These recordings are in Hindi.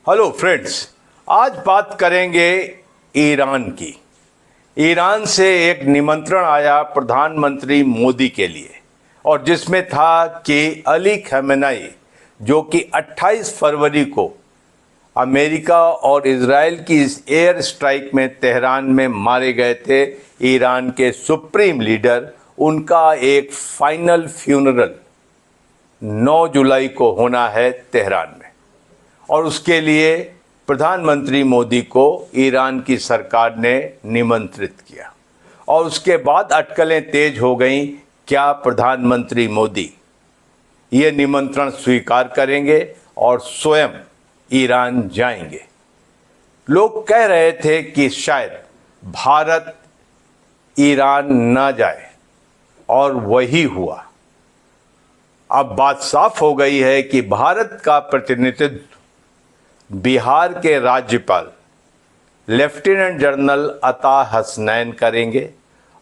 हेलो फ्रेंड्स, आज बात करेंगे ईरान की। ईरान से एक निमंत्रण आया प्रधानमंत्री मोदी के लिए और जिसमें था कि अली खamenei, जो कि 28 फरवरी को अमेरिका और इजराइल की इस एयर स्ट्राइक में तेहरान में मारे गए थे, ईरान के सुप्रीम लीडर, उनका एक फाइनल फ्यूनरल 9 जुलाई को होना है तेहरान में। और उसके लिए प्रधानमंत्री मोदी को ईरान की सरकार ने निमंत्रित किया और उसके बाद अटकलें तेज हो गईं। क्या प्रधानमंत्री मोदी ये निमंत्रण स्वीकार करेंगे और स्वयं ईरान जाएंगे? लोग कह रहे थे कि शायद भारत ईरान न जाए और वही हुआ। अब बात साफ हो गई है कि भारत का प्रतिनिधित्व बिहार के राज्यपाल लेफ्टिनेंट जनरल अता हसनैन करेंगे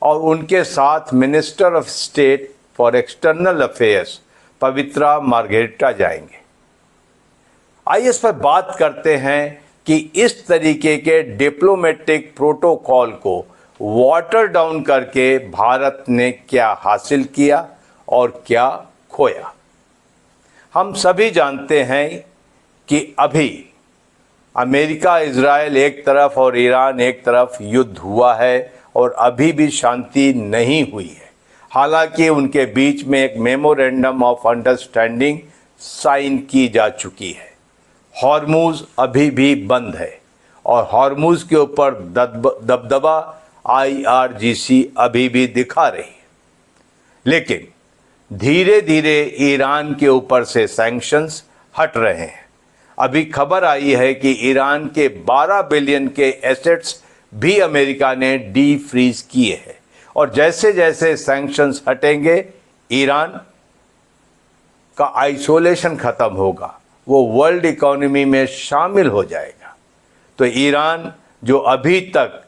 और उनके साथ minister of state for external affairs Pabitra Margherita जाएंगे। आइए इस पर बात करते हैं कि इस तरीके के डिप्लोमेटिक प्रोटोकॉल को वाटर डाउन करके भारत ने क्या हासिल किया और क्या खोया। हम सभी जानते हैं कि अभी अमेरिका इजराइल एक तरफ और ईरान एक तरफ युद्ध हुआ है और अभी भी शांति नहीं हुई है। हालांकि उनके बीच में एक मेमोरेंडम ऑफ अंडरस्टैंडिंग साइन की जा चुकी है। हॉर्मुज अभी भी बंद है और हॉर्मुज के ऊपर दबदबा IRGC अभी भी दिखा रही है। लेकिन धीरे धीरे ईरान के ऊपर से सैंक्शंस हट रहे हैं। अभी खबर आई है कि ईरान के 12 बिलियन के एसेट्स भी अमेरिका ने डी फ्रीज किए हैं और जैसे जैसे सैंक्शंस हटेंगे ईरान का आइसोलेशन खत्म होगा, वो वर्ल्ड इकोनॉमी में शामिल हो जाएगा। तो ईरान जो अभी तक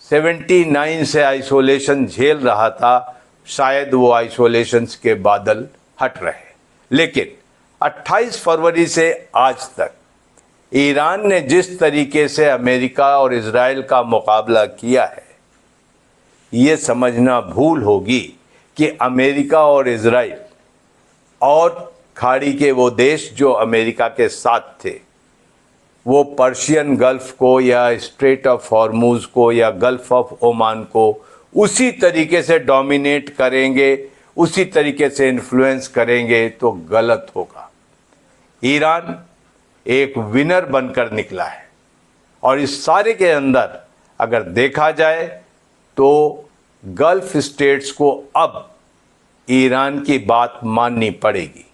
79 से आइसोलेशन झेल रहा था, शायद वो आइसोलेशन के बादल हट रहे। लेकिन 28 फरवरी से आज तक ईरान ने जिस तरीके से अमेरिका और इजराइल का मुकाबला किया है, ये समझना भूल होगी कि अमेरिका और इजराइल और खाड़ी के वो देश जो अमेरिका के साथ थे, वो पर्शियन गल्फ को या स्ट्रेट ऑफ हॉर्मुज को या गल्फ ऑफ ओमान को उसी तरीके से डोमिनेट करेंगे, उसी तरीके से इन्फ्लुएंस करेंगे तो गलत होगा। ईरान एक विनर बनकर निकला है और इस सारे के अंदर अगर देखा जाए तो गल्फ स्टेट्स को अब ईरान की बात माननी पड़ेगी।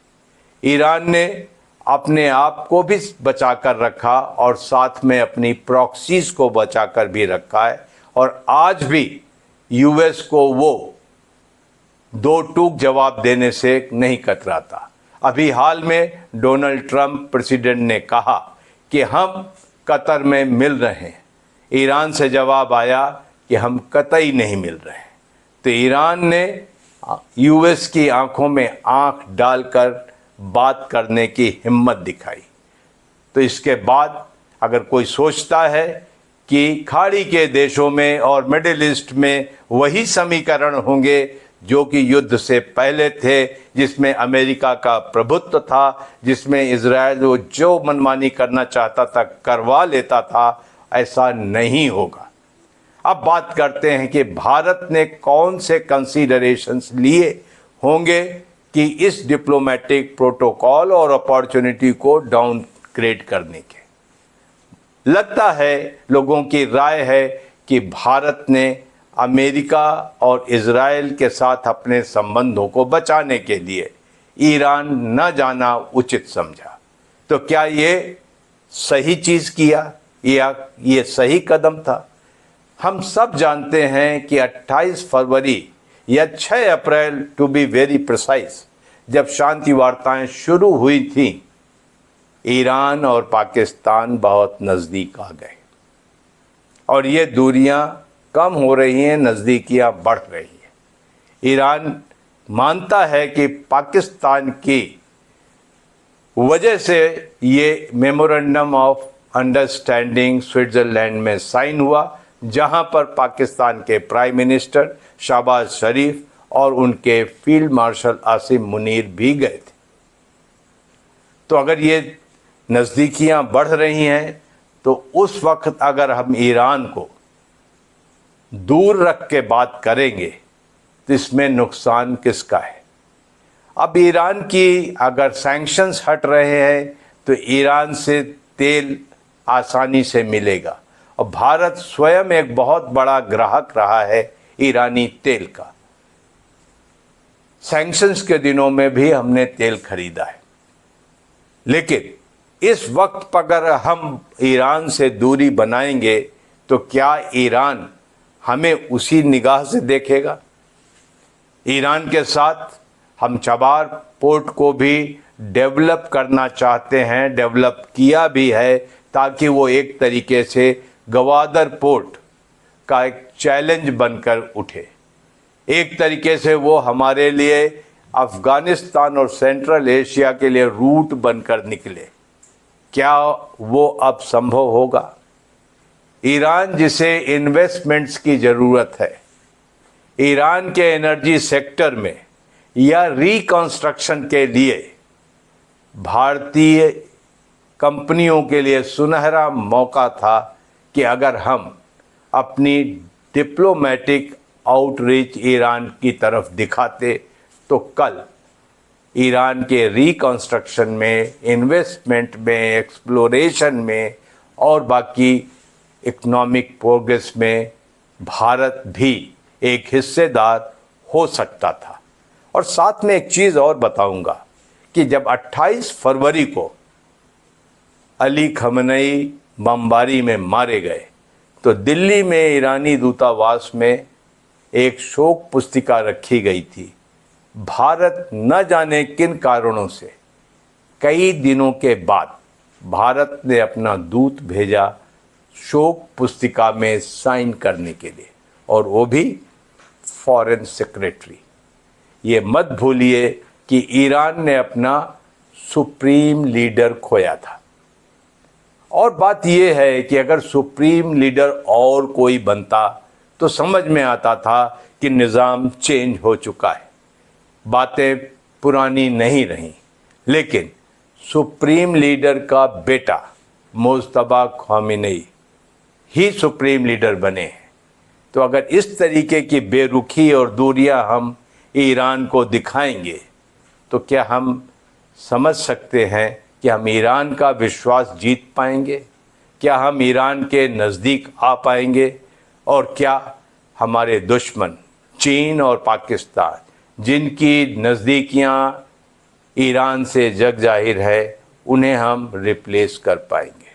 ईरान ने अपने आप को भी बचाकर रखा और साथ में अपनी प्रॉक्सीज को बचाकर भी रखा है और आज भी यूएस को वो दो टूक जवाब देने से नहीं कतराता। अभी हाल में डोनाल्ड ट्रंप प्रेसिडेंट ने कहा कि हम कतर में मिल रहे हैं। ईरान से जवाब आया कि हम कतई नहीं मिल रहे हैं। तो ईरान ने यूएस की आंखों में आंख डालकर बात करने की हिम्मत दिखाई। तो इसके बाद अगर कोई सोचता है कि खाड़ी के देशों में और मिडिल ईस्ट में वही समीकरण होंगे जो कि युद्ध से पहले थे, जिसमें अमेरिका का प्रभुत्व था, जिसमें इजराइल वो जो मनमानी करना चाहता था करवा लेता था, ऐसा नहीं होगा। अब बात करते हैं कि भारत ने कौन से कंसीडरेशंस लिए होंगे कि इस डिप्लोमेटिक प्रोटोकॉल और अपॉर्चुनिटी को डाउनग्रेड करने के। लगता है, लोगों की राय है कि भारत ने अमेरिका और इजराइल के साथ अपने संबंधों को बचाने के लिए ईरान न जाना उचित समझा। तो क्या ये सही चीज़ किया या ये सही कदम था? हम सब जानते हैं कि 28 फरवरी या 6 अप्रैल टू बी वेरी प्रिसाइज, जब शांति वार्ताएं शुरू हुई थी, ईरान और पाकिस्तान बहुत नज़दीक आ गए और ये दूरियां कम हो रही हैं, नज़दीकियां बढ़ रही हैं। ईरान मानता है कि पाकिस्तान की वजह से ये मेमोरेंडम ऑफ अंडरस्टैंडिंग स्विट्जरलैंड में साइन हुआ, जहां पर पाकिस्तान के प्राइम मिनिस्टर शहबाज शरीफ और उनके फील्ड मार्शल आसिम मुनीर भी गए थे। तो अगर ये नज़दीकियां बढ़ रही हैं तो उस वक्त अगर हम ईरान को दूर रख के बात करेंगे तो इसमें नुकसान किसका है? अब ईरान की अगर सैंक्शंस हट रहे हैं तो ईरान से तेल आसानी से मिलेगा, और भारत स्वयं एक बहुत बड़ा ग्राहक रहा है ईरानी तेल का। सैंक्शंस के दिनों में भी हमने तेल खरीदा है, लेकिन इस वक्त पर अगर हम ईरान से दूरी बनाएंगे तो क्या ईरान हमें उसी निगाह से देखेगा? ईरान के साथ हम चबार पोर्ट को भी डेवलप करना चाहते हैं, डेवलप किया भी है, ताकि वो एक तरीके से गवादर पोर्ट का एक चैलेंज बनकर उठे। एक तरीके से वो हमारे लिए अफ़गानिस्तान और सेंट्रल एशिया के लिए रूट बनकर निकले। क्या वो अब संभव होगा? ईरान जिसे इन्वेस्टमेंट्स की ज़रूरत है, ईरान के एनर्जी सेक्टर में या रिकंस्ट्रक्शन के लिए भारतीय कंपनियों के लिए सुनहरा मौका था कि अगर हम अपनी डिप्लोमेटिक आउटरीच ईरान की तरफ दिखाते तो कल ईरान के रिकंस्ट्रक्शन में, इन्वेस्टमेंट में, एक्सप्लोरेशन में और बाकी इकोनॉमिक प्रोग्रेस में भारत भी एक हिस्सेदार हो सकता था। और साथ में एक चीज़ और बताऊंगा कि जब 28 फरवरी को अली खamenei बमबारी में मारे गए तो दिल्ली में ईरानी दूतावास में एक शोक पुस्तिका रखी गई थी। भारत न जाने किन कारणों से कई दिनों के बाद भारत ने अपना दूत भेजा शोक पुस्तिका में साइन करने के लिए, और वो भी फॉरेन सेक्रेटरी। ये मत भूलिए कि ईरान ने अपना सुप्रीम लीडर खोया था। और बात यह है कि अगर सुप्रीम लीडर और कोई बनता तो समझ में आता था कि निज़ाम चेंज हो चुका है, बातें पुरानी नहीं रहीं। लेकिन सुप्रीम लीडर का बेटा मुज्तबा खामेनी ही सुप्रीम लीडर बने हैं। तो अगर इस तरीके की बेरुखी और दूरियां हम ईरान को दिखाएंगे तो क्या हम समझ सकते हैं कि हम ईरान का विश्वास जीत पाएंगे? क्या हम ईरान के नज़दीक आ पाएंगे? और क्या हमारे दुश्मन चीन और पाकिस्तान, जिनकी नज़दीकियां ईरान से जग जाहिर है, उन्हें हम रिप्लेस कर पाएंगे?